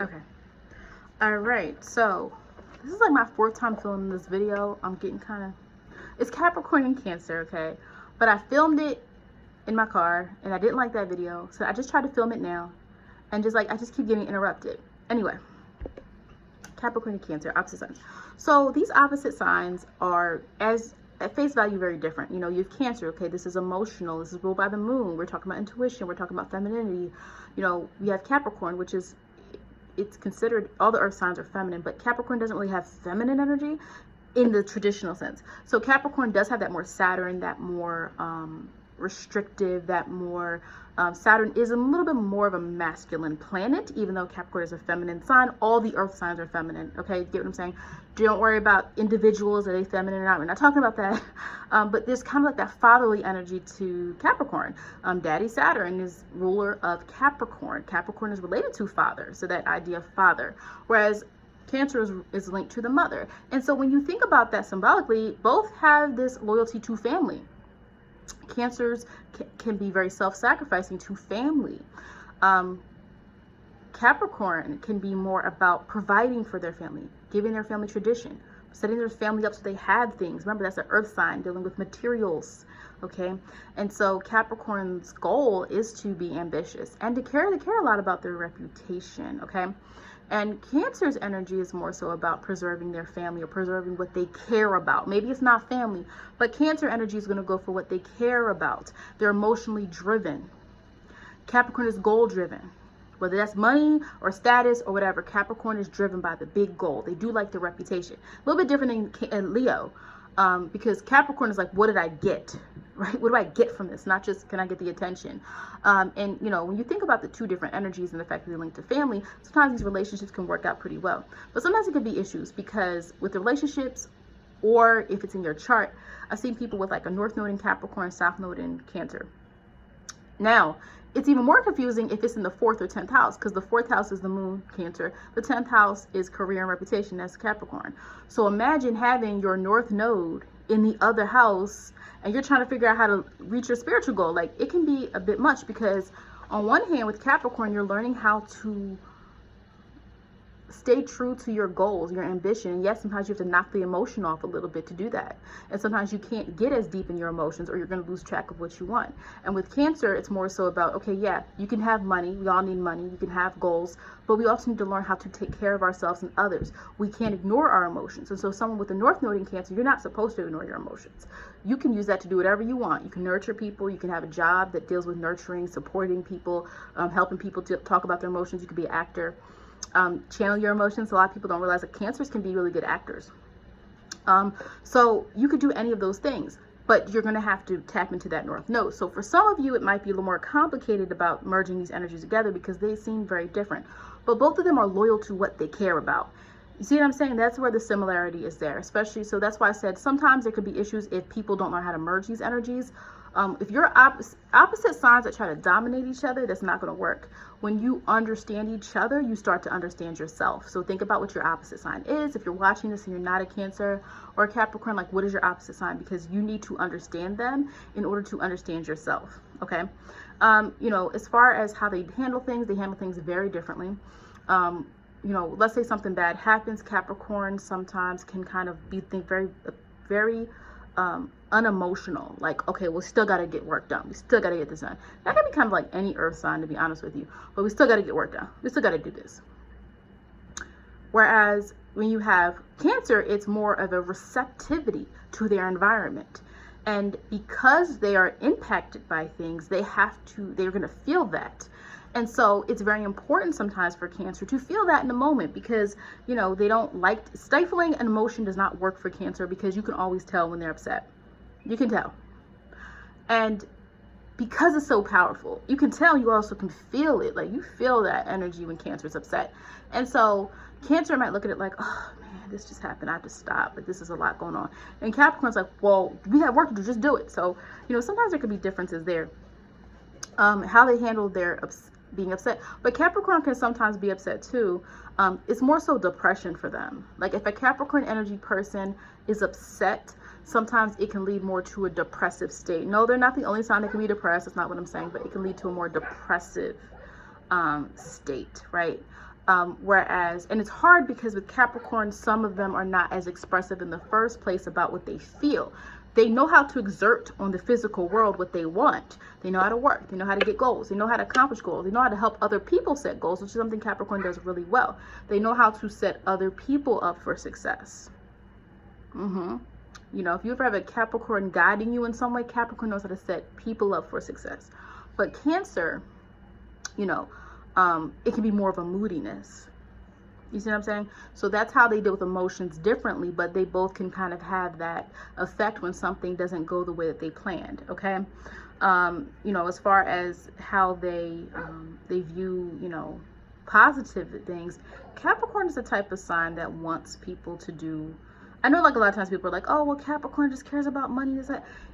Okay. All right. So this is like my fourth time filming this video. I'm getting kind of, it's Capricorn and Cancer, okay? But I filmed it in my car and I didn't like that video. So I just tried to film it now. And just like, I just keep getting interrupted. Anyway, Capricorn and Cancer, opposite signs. So these opposite signs are, as at face value, very different. You know, you have Cancer, okay, this is emotional, this is ruled by the moon, we're talking about intuition, we're talking about femininity. You know, you have Capricorn, which is, it's considered, all the earth signs are feminine, but Capricorn doesn't really have feminine energy in the traditional sense. So Capricorn does have that more Saturn, that more restrictive, that more Saturn is a little bit more of a masculine planet, even though Capricorn is a feminine sign. All the earth signs are feminine, okay? Get what I'm saying? Don't worry about individuals, are they feminine or not? We're not talking about that. But there's kind of like that fatherly energy to Capricorn. Daddy Saturn is ruler of Capricorn. Capricorn is related to father, so that idea of father. Whereas Cancer is linked to the mother. And so when you think about that symbolically, both have this loyalty to family. Cancers can be very self-sacrificing to family. Capricorn can be more about providing for their family, giving their family tradition, setting their family up so they have things. Remember, that's an earth sign dealing with materials, okay? And so Capricorn's goal is to be ambitious and to care. They care a lot about their reputation, okay? And Cancer's energy is more so about preserving their family or preserving what they care about. Maybe it's not family, but Cancer energy is going to go for what they care about. They're emotionally driven. Capricorn is goal driven. Whether that's money or status or whatever, Capricorn is driven by the big goal. They do like the reputation. A little bit different than Leo, because Capricorn is like, what did I get? Right? What do I get from this? Not just, can I get the attention? And, you know, when you think about the two different energies and the fact that they link to family, sometimes these relationships can work out pretty well. But sometimes it could be issues because with the relationships, or if it's in your chart, I've seen people with like a North Node in Capricorn, South Node in Cancer. Now, it's even more confusing if it's in the 4th or 10th house, because the 4th house is the moon, Cancer. The 10th house is career and reputation, that's Capricorn. So imagine having your North Node in the other house and you're trying to figure out how to reach your spiritual goal. Like, it can be a bit much because on one hand with Capricorn, you're learning how to stay true to your goals, your ambition. And yes, sometimes you have to knock the emotion off a little bit to do that. And sometimes you can't get as deep in your emotions or you're going to lose track of what you want. And with Cancer, it's more so about, okay, yeah, you can have money. We all need money. You can have goals, but we also need to learn how to take care of ourselves and others. We can't ignore our emotions. And so someone with a North Node in Cancer, you're not supposed to ignore your emotions. You can use that to do whatever you want. You can nurture people. You can have a job that deals with nurturing, supporting people, helping people to talk about their emotions. You could be an actor. Channel your emotions. A lot of people don't realize that Cancers can be really good actors. So you could do any of those things, but you're going to have to tap into that North Node. So for some of you, it might be a little more complicated about merging these energies together because they seem very different, but both of them are loyal to what they care about. You see what I'm saying? That's where the similarity is there, especially. So that's why I said sometimes there could be issues if people don't know how to merge these energies. If you're opposite signs that try to dominate each other, that's not going to work. When you understand each other, you start to understand yourself. So think about what your opposite sign is. If you're watching this and you're not a Cancer or a Capricorn, like, what is your opposite sign? Because you need to understand them in order to understand yourself. Okay. You know, as far as how they handle things very differently. You know, let's say something bad happens. Capricorn sometimes can kind of be very unemotional, like, okay, we still got to get work done, we still got to get this done. That can be kind of like any earth sign, to be honest with you, but we still got to get work done, we still got to do this. Whereas when you have Cancer, it's more of a receptivity to their environment, and because they are impacted by things, they're going to feel that. And so it's very important sometimes for Cancer to feel that in the moment because, you know, they don't like stifling an emotion. Does not work for Cancer because you can always tell when they're upset. You can tell. And because it's so powerful, you can tell, you also can feel it. Like, you feel that energy when Cancer is upset. And so Cancer might look at it like, oh man, this just happened, I have to stop, but this is a lot going on. And Capricorn's like, well, we have work to do, just do it. So, you know, sometimes there could be differences there. How they handle their being upset. But Capricorn can sometimes be upset too. It's more so depression for them. Like, if a Capricorn energy person is upset, sometimes it can lead more to a depressive state. No, they're not the only sign that can be depressed. That's not what I'm saying, but it can lead to a more depressive state, right? Whereas, and it's hard because with Capricorn, some of them are not as expressive in the first place about what they feel. They know how to exert on the physical world what they want. They know how to work. They know how to get goals. They know how to accomplish goals. They know how to help other people set goals, which is something Capricorn does really well. They know how to set other people up for success. You know, if you ever have a Capricorn guiding you in some way, Capricorn knows how to set people up for success. But Cancer, you know, it can be more of a moodiness. You see what I'm saying? So that's how they deal with emotions differently, but they both can kind of have that effect when something doesn't go the way that they planned, okay? You know, as far as how they view, you know, positive things, Capricorn is the type of sign that wants people to do. I know, like, a lot of times people are like, oh, well, Capricorn just cares about money.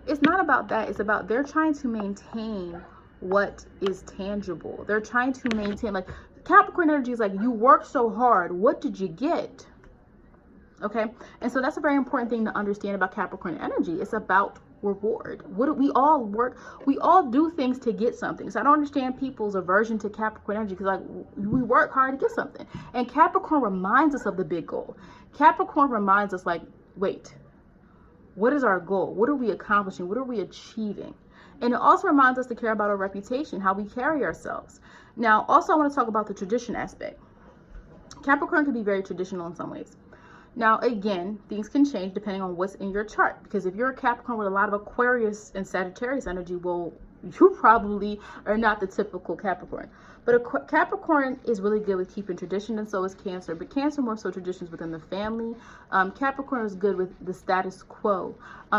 It's not about that. It's about they're trying to maintain what is tangible. They're trying to maintain, like, Capricorn energy is like, you worked so hard, what did you get? Okay, and so that's a very important thing to understand about Capricorn energy. It's about reward. We all do things to get something. So I don't understand people's aversion to Capricorn energy, because, like, we work hard to get something, and Capricorn reminds us of the big goal. Capricorn reminds us, like, wait, what is our goal? What are we accomplishing? What are we achieving? And it also reminds us to care about our reputation, how we carry ourselves. Now, also, I want to talk about the tradition aspect. Capricorn can be very traditional in some ways. Now, again, things can change depending on what's in your chart, because if you're a Capricorn with a lot of Aquarius and Sagittarius energy, well, you probably are not the typical Capricorn. But a Capricorn is really good with keeping tradition, and so is Cancer. But Cancer more so traditions within the family. Capricorn is good with the status quo,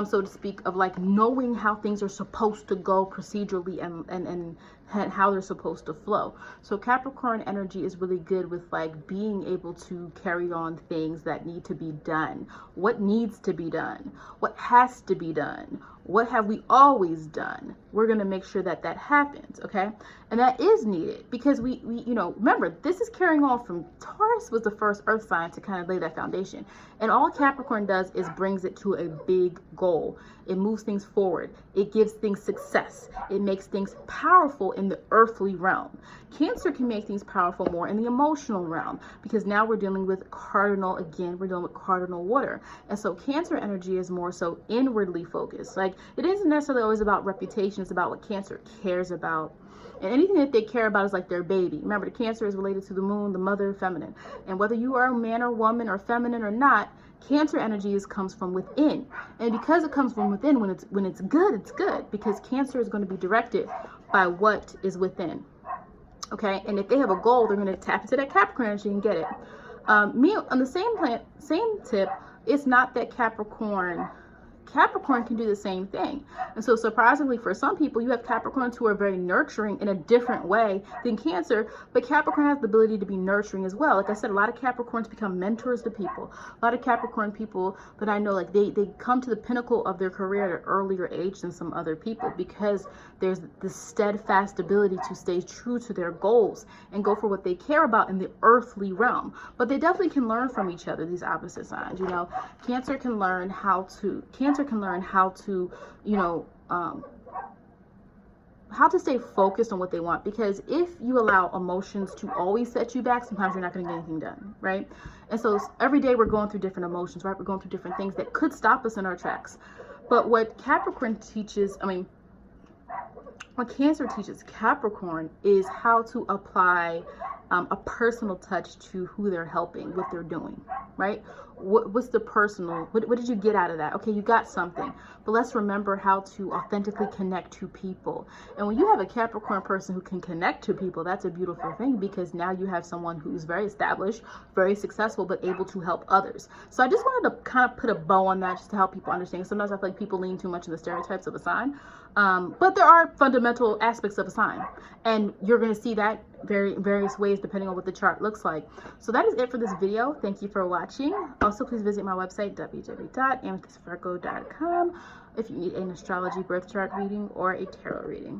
so to speak, of, like, knowing how things are supposed to go procedurally and how they're supposed to flow. So Capricorn energy is really good with, like, being able to carry on things that need to be done. What needs to be done? What has to be done? What have we always done? We're going to make sure that that happens, okay? And that is needed, because we you know, remember, this is carrying on from Taurus was the first earth sign to kind of lay that foundation. And all Capricorn does is brings it to a big goal. It moves things forward. It gives things success. It makes things powerful in the earthly realm. Cancer can make things powerful more in the emotional realm, because now we're dealing with Cardinal again. We're dealing with Cardinal water. And so Cancer energy is more so inwardly focused. Like, it isn't necessarily always about reputation. It's about what Cancer cares about. And anything that they care about is like their baby. Remember, the Cancer is related to the moon, the mother, feminine. And whether you are a man or woman or feminine or not, Cancer energy comes from within. And because it comes from within, when it's good, it's good. Because Cancer is going to be directed by what is within. Okay? And if they have a goal, they're going to tap into that Capricorn energy and get it. Me, on the same tip, it's not that Capricorn can do the same thing. And so surprisingly for some people, you have Capricorns who are very nurturing in a different way than Cancer, but Capricorn has the ability to be nurturing as well. Like I said, a lot of Capricorns become mentors to people. A lot of Capricorn people that I know, like, they come to the pinnacle of their career at an earlier age than some other people, because there's this steadfast ability to stay true to their goals and go for what they care about in the earthly realm. But they definitely can learn from each other, these opposite signs. You know, Cancer can learn how to, you know, how to stay focused on what they want, because if you allow emotions to always set you back, sometimes you're not going to get anything done, right? And so every day we're going through different emotions, right? We're going through different things that could stop us in our tracks. But what Capricorn teaches, what Cancer teaches Capricorn is how to apply a personal touch to who they're helping, what they're doing, right? What's the personal, what did you get out of that? Okay, you got something, but let's remember how to authentically connect to people. And when you have a Capricorn person who can connect to people, that's a beautiful thing, because now you have someone who's very established, very successful, but able to help others. So I just wanted to kind of put a bow on that, just to help people understand. Sometimes I feel like people lean too much in the stereotypes of a sign, but there are fundamental aspects of a sign, and you're going to see that various ways depending on what the chart looks like. So that is it for this video. Thank you for watching. Also, please visit my website, www.amethystvirgo.com, if you need an astrology birth chart reading or a tarot reading.